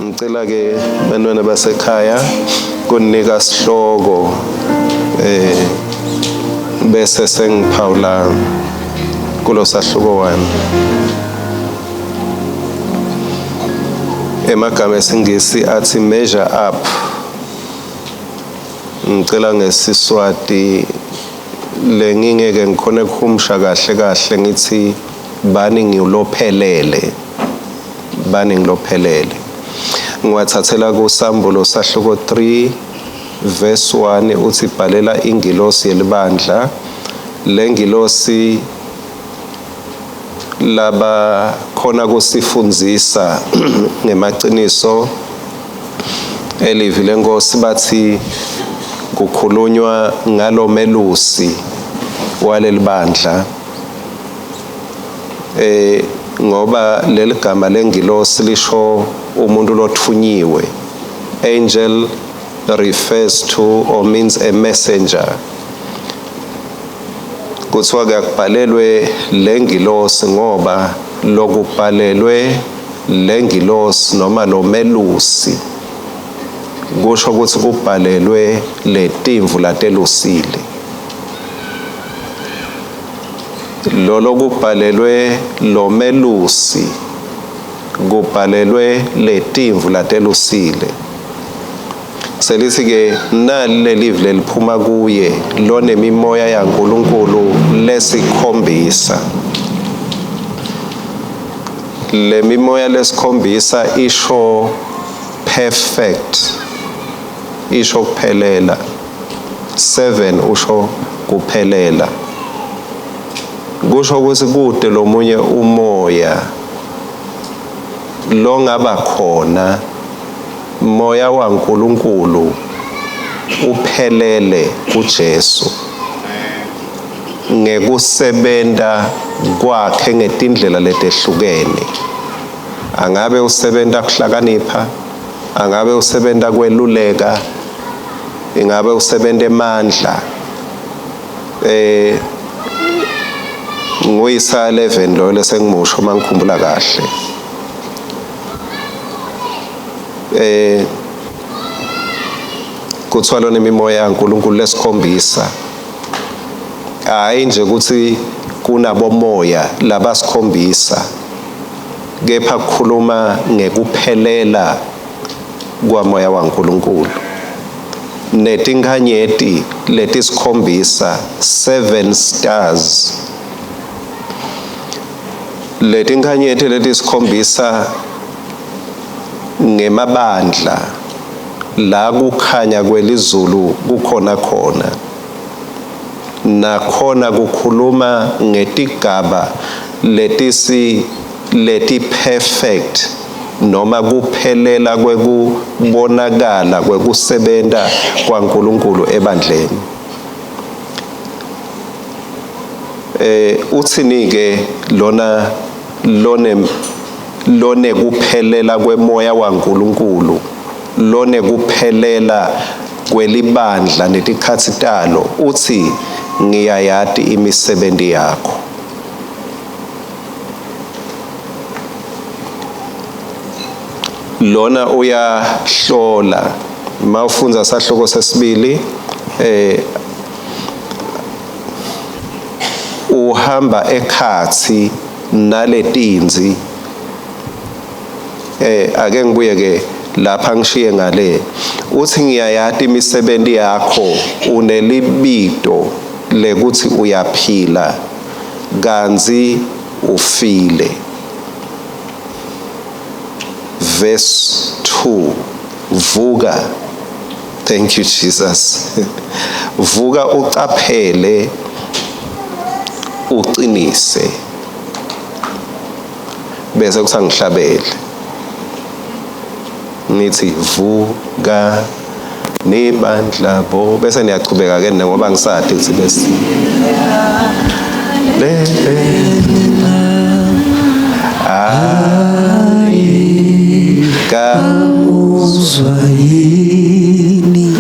Ngicela ke bantwana basekhaya kunika sihloko bese sengiphawula kulo sahluko 1. Emagama esingisi athi measure up. Ngicela ngesiswati lengingeke ngikhona ukuhumusha kahle ngithi bani ngilophelele. Bani ngilophelele. Ngiwathathela kuSambulo sahluko 3 verse 1 uthi bhalela ingilosi yelibandla. Lengilosi laba khona kusifundzisa ngemaqiniso elivi lenkosi bathi kukhulunywa ngalo melusi waleli bandla ngoba leli gama lengilosi lisho umuntu lothunyiwe. Angel refers to or means a messenger. Kuthiwa akubhalelwe lengilosi ngoba lokubhalelwe lengilosi noma lo melusi kusho ukuthi kubhalelwe letimvu latelusile. Lolo kubhalelwe lo melusi kubhalelwe letimvu latelusile. Selithi ke nalelivi leliphuma kuye lonemimoya yaNkulunkulu lesikhombisa. Le mimoya lesikhombisa isho perfect, isho kuphelela. 7 usho kuphelela. Kusho ukuthi kude lomunye umoya lo ngaba khona, moya waNkulunkulu uphelele kuJesu ngekusebenta kwakhe ngetindlela letehlukene. Angabe usebenta kuhlakanipha, angabe usebenta kweluleka, ingabe usebenta emandla. Nguyisa 11 lo lesengimusho mangikhumbula kahle. Kuthiwa lona imimoya yaNkulunkulu lesikhombisa. Hayi nje ukuthi kunabomoya labasikhombisa, kepha kukhuluma ngekuphelela kwamoya waNkulunkulu. Netinkhanyeti letisikhombisa 7 stars. Letinkhanyeti letisikhombisa ngemabandla la kukhanya kwelizulu kukhona khona. Nakhona kukhuluma ngetigaba leti perfect noma kuphelela kwekubonakala kwekusebenta kwaNkulunkulu ebandleni. Uthini ke lona lone kuphelela kwemoya waNkulunkulu, lone kuphelela kwelibandla netikhatsi talo, uthi ngiyayati imisebenzi yakho. Lona uyahlola mawufunza sahloko sesibili uhamba ekhathi naletinzi. Ake ngibuye ke lapha ngishiye ngale uthi ngiyayati imisebenzi yakho, unelibito lekuthi uyaphila kanzi ufile. Verse 2 vuka. Thank you Jesus. Vuka ucaphele uqinise. Bese kusangihlabele nithi vuka nebandla bo, bese niyachubeka ke ngoba ngisade ukuthi bese uzwa yini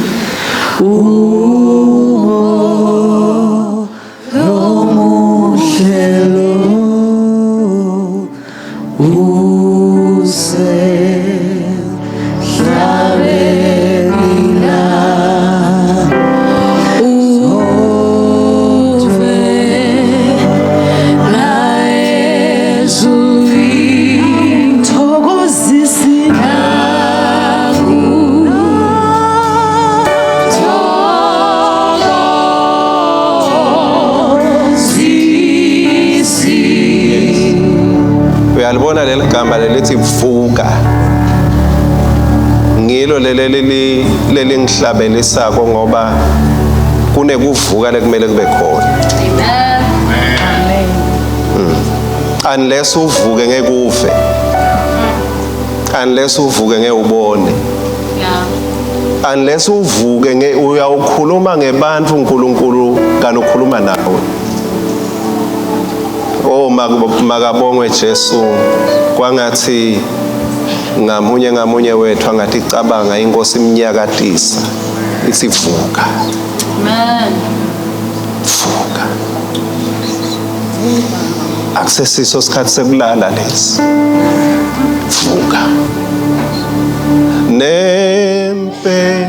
yilo leli ngihlabelisako ngoba kunekuvuka lekumele kube khona. Unless uvuke ngeke ufe. Unless uvuke ngeke ubone. Unless uvuke uyawukhuluma ngebantu uNkulunkulu kanti ukhuluma nawe. Oh makabongwe Jesu kwangathi ngamunye wethu angathi icabanga inkosi imnyakatisa isivuka. Amen. Vuka. Akusesiso sikhathi sekulala lesi. Vuka. Nempe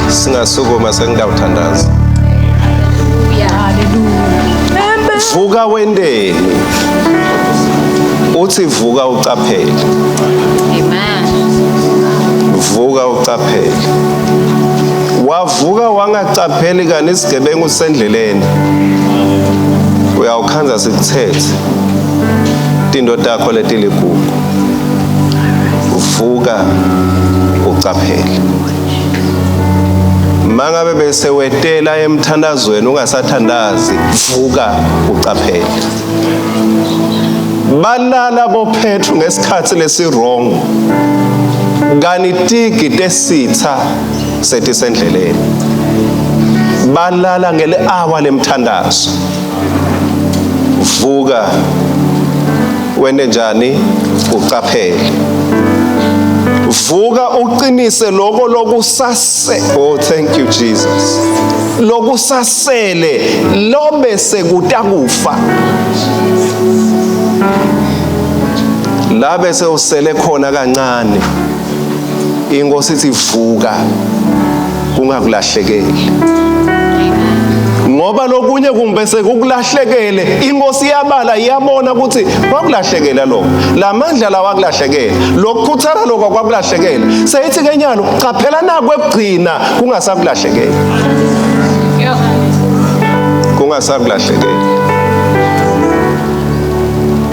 singasukuma sengawuthandaza. Vuka wendeni. Uthi vuka ucaphele. Amen. Vuka ucaphele. Wavuka wangacapheli kanti isigebengu sendleleni. Uyawukhanza sikuthethe. Indoda yakho letiligugu. Vuka ucaphele. Mangabe bese wetela emthandazweni ungasathandazi, vuka ucaphele. Balala boPetru ngesikhathi lesi wrong. Kanitigi tesitha sethi sendleleni. Balala ngele hour lemthandazo. Vuka wende njani ucaphele. Vuka uqinise lokho lokusase. Oh thank you Jesus. Lokusasele lobe sekutakufa. La bese usele khona kancane. Inkosi ithi vuka kungakulahlekeli. Ngoba lokunye kumbe sekukulahlekele inkosi yabala iyabona ukuthi kwakulahlekela lokho. Lamandla lawa akulahlekela. Lokukhuthala lokho kwakulahlekela. Seyithi kenyalo qaphela nakwe kugcina kungasakulahlekela. Kungasakulahlekela.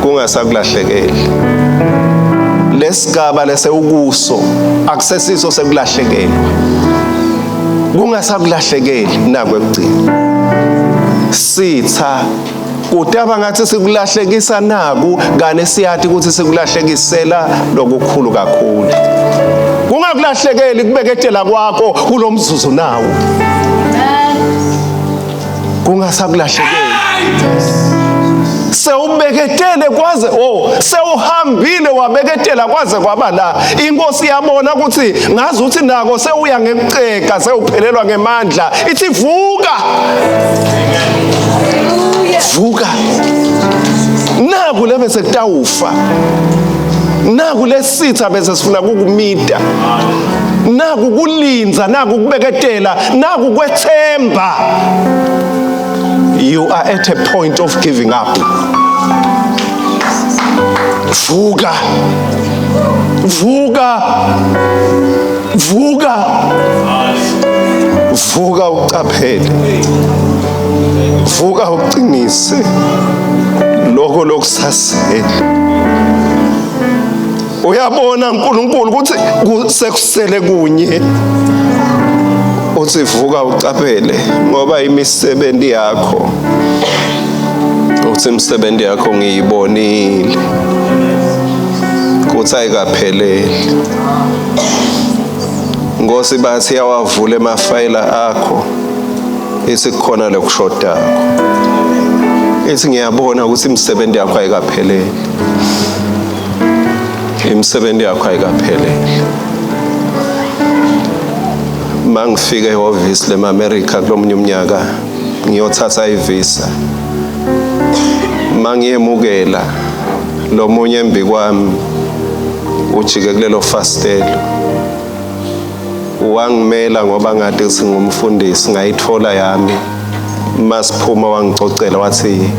Kungasakulahlekela. Lesigaba lese ukuso akusesiso sekulahlekela. Kungasakulahlekeli nakwe kugcina. Sitha kutaba ngathi sikulahlekisa naku ngane siyathi ukuthi sikulahlekisela lokukhulu kakhulu. Kungakulahlekeli kubeketela kwakho kulomzuzu nawo. Kungasakulahlekeli. Sewubeketele kwaze sewuhambile wabeketela kwaze kwabala. Inkosi yabona ukuthi ngazi ukuthi nako sewuya ngeceka sewuphelelwa ngemandla. Ithi vuka. Vuka. Naku lebe sekutawufa. Naku lesitha bese sifuna kukumida. Naku kulinza, naku kubeketela, naku kwethemba. You are at a point of giving up. Vuka. Vuka. Vuka. Vuka ucaphele. Vuka uqinise. Lokho lokusasela. Uyabona uNkulunkulu ukuthi sekusele kunye. Uthi vuka ucaphele ngoba imisebenzi yakho. Uthi imisebenzi yakho ngiyibonile. ukuthi ayikapheleli. Nkosi bathi yawavula emafayila akho isikhona lokushodako. Ethi ngiyabona ukuthi imisebenzi yakho ayikapheleli. Imisebenzi yakho ayikapheleli. Mangifika ehhovisi lema-America kulomunye umnyaka ngiyothatha ivisa. Mangiyemukela lo munye embi kwami ujike kulelo fastelo. Wangimela ngoba ngathi singumfundisi ngayithola yami. Masiphuma wangicocela wathi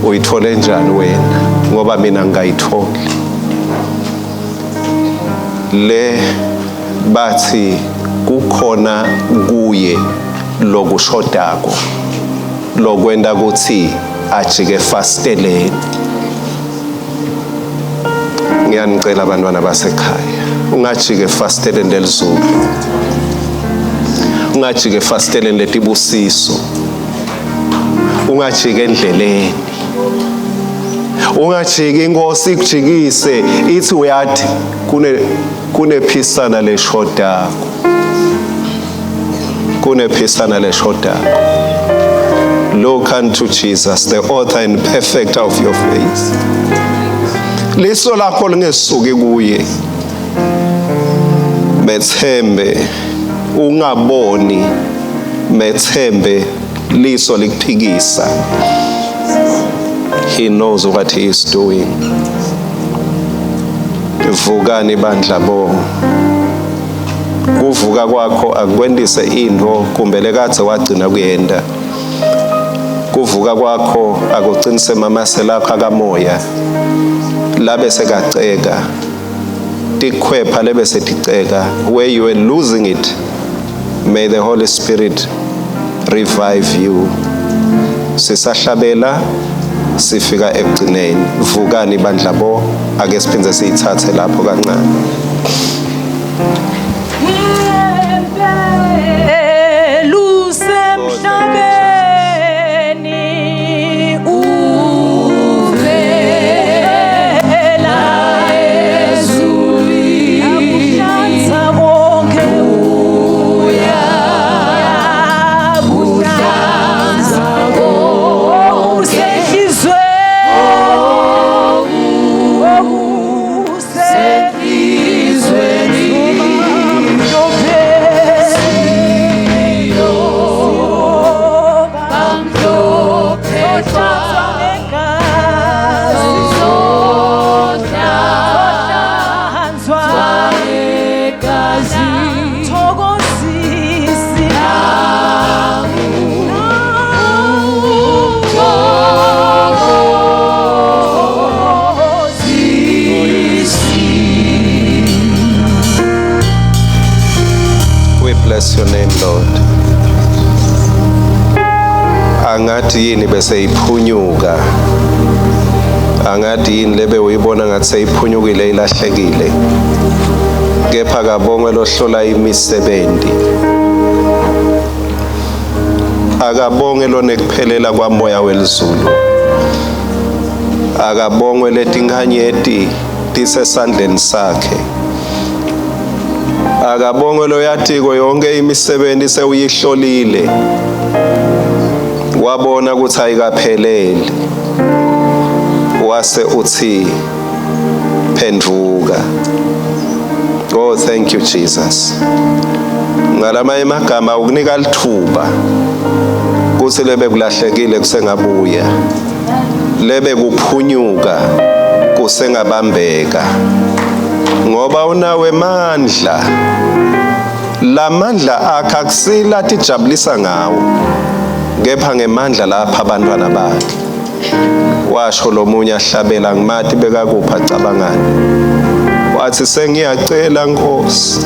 uyithole njani wena ngoba mina ngayitholi. Le bathi kukhona kuye lokushodako lokwenda ukuthi ajike fasteleni. Ngiyanicela abantwana basekhaya ungajike fasteleni lelizulu, ungajike fasteleni letibusiso, ungajike endleleni, ungajike inkosi ikujikise ithi uyathi kunephisana leshodako, kunephisana leshodako. Look unto Jesus, the author and perfecter of your faith. Liso lakho lingesuki kuye. Methembe ungaboni, methembe liso likuphikisa. He knows what he is doing. Vukani bandla bo. Kuvuka kwakho akwendise into kumbe lekade wagcina kuyenda. Kuvuka kwakho akuqinise mamasela akho akamoya. Labe sekaceka. Tikhwepha lebe seticeka. Where you were losing it, may the Holy Spirit revive you. Sisahlabela sifika ekugcineni. Vukani bandla bo, ake siphinde siyithathe lapho kancane. Bless your name, Lord. Angathi yini bese iphunyuka. Angathi yini lebe uyibona ngathi seyiphunyukile ilahlekile. Kepha kabongwe lohlola imisebenzi. Akabongwe lonekuphelela kwamoya welizulu. Akabongwe letinkhanyeti tisesandleni sakhe. Akabongwe lo yatiko yonke imisebenzi sewuyihlolile. Wabona ukuthi ayikapheleli. Wase uthi phenduka. Oh, thank you Jesus. Ngalama emagama ukunika lithuba. Kuthi lebe kulahlekile kusengabuya. Lebe kuphunyuka kusengabambeka. Ngoba unawe mandla. La mandla akhe akusila tijabulisa ngawo. Kepha ngemandla lapha abantwana bakhe. Washo lo munye ahlabela ngimathi bekakupha cabangani. Wathi sengiyacela Nkosi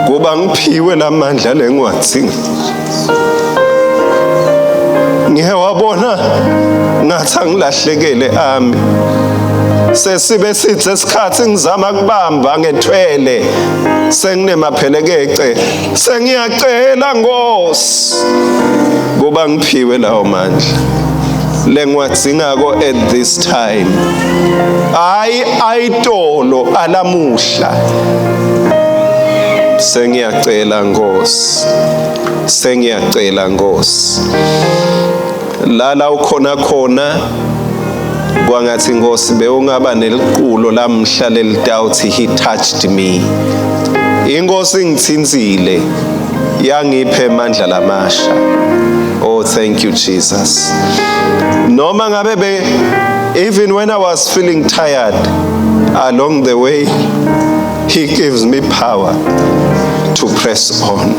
kuba ngiphiwe lamandla lengwadzingi. Ngihe wabona ngathi angilahlekele ami. Sesibe sithi esikhathi ngizama kubamba ngethwele senginemaphelekeqe sengiyacela Nkosi kuba ngiphiwe lawo mandla. lengwadzingako at this time. Hayi ayitolo alamuhla. Sengiyacela Nkosi. Sengiyacela Nkosi. Lala ukhona khona kwangathi Nkosi bewungaba neliqulo lamhla lelitawuthi he touched me. Inkosi ngithinzile yangiphe amandla lamasha. Oh, thank you Jesus. Noma ngabe even when I was feeling tired along the way, he gives me power to press on.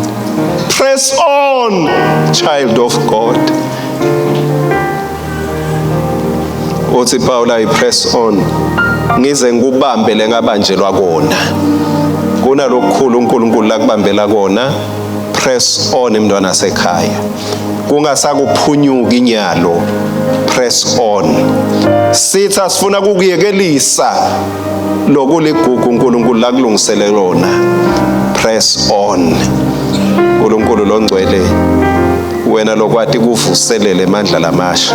Press on, child of God. Uthi Paul I press on. Ngize ngubambe lengabanjelwa kona. Kunalokukhulu uNkulunkulu lakubambela kona. Press on mntwana sekhaya. Kungasakuphunyuka inyalo. Press on. Sithi asifuna kukuyekelisa lokuligugu uNkulunkulu lakulungisele lona. Press on. uNkulunkulu longcwele wena lokwati kuvuselele amandla lamasha.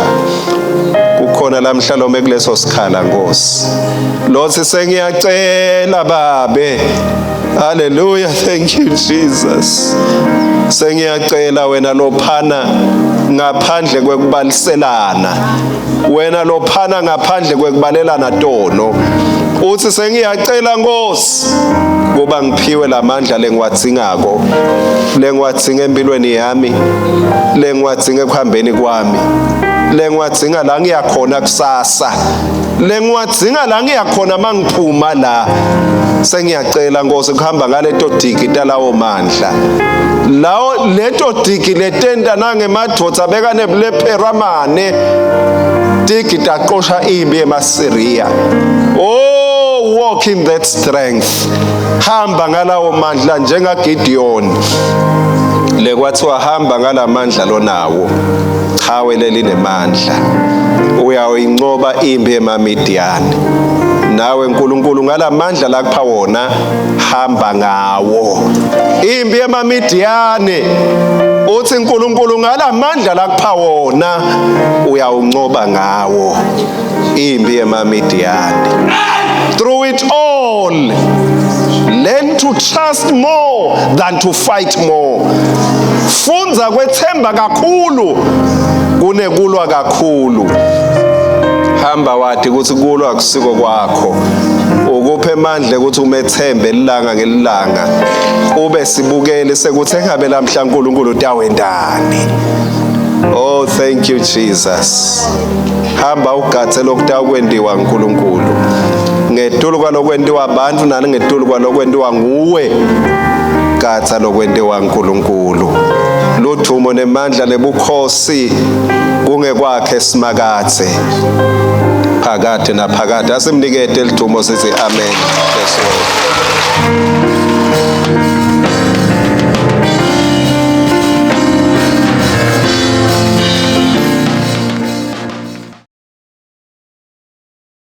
Kukhona lamhlalome kuleso sikhala Nkosi. Lothi sengiyacela babe. Hallelujah, thank you Jesus. Sengiyacela wena lophana ngaphandle kwekubaliselana. Wena lophana ngaphandle kwekubalelana tono. Uthi sengiyacela Nkosi kuba ngiphiwe lamandla lengwadzingako. Lengwadzinga empilweni yami. Lengwadzinga ekuhambeni kwami. Lengwadzinga la ngiyakhona kusasa. Lengwadzinga la ngiyakhona mangiphuma la. Sengiyacela Nkosi kuhamba ngaleto digi talawo mandla. Lawo leto digi letenta nangemadvodza beka nebulepheramane digi taqosha impi eMasiriya. Oh, walk in that strength. Hamba ngalawo mandla njenga Gideon. Lekwathiwa hamba ngalamandla lonawo. Chawe lelinamandla. Uyawinqoba impi eMamidiyani. Nawe uNkulunkulu ngalamandla lakupha wona hamba ngawo. Impi eMamidiyani uthi uNkulunkulu ngalamandla lakupha wona uyawunqoba ngawo. Impi eMamidiyani. Through it all, learn to trust more than to fight more. Funza kwethemba kakhulu kunekulwa kakhulu. Hamba wathi ukuthi kulwa kusiko kwakho. Ukuphe amandla ukuthi umethembe ilanga ngelilanga. Ube sibukele sekuthi engabe lamhla uNkulunkulu utawendani. Oh, thank you Jesus. Hamba ugathe lokutawukwendiwa uNkulunkulu. Ngetulu kwalokwendiwa abantu nani ngetulu kwalokwendiwa nguwe. Gatha lokwendiwa uNkulunkulu. Luthumo nemandla lebukhosi kungekwakhe simakathe. Phakade naphakade asimnikete lithumo sithi amen.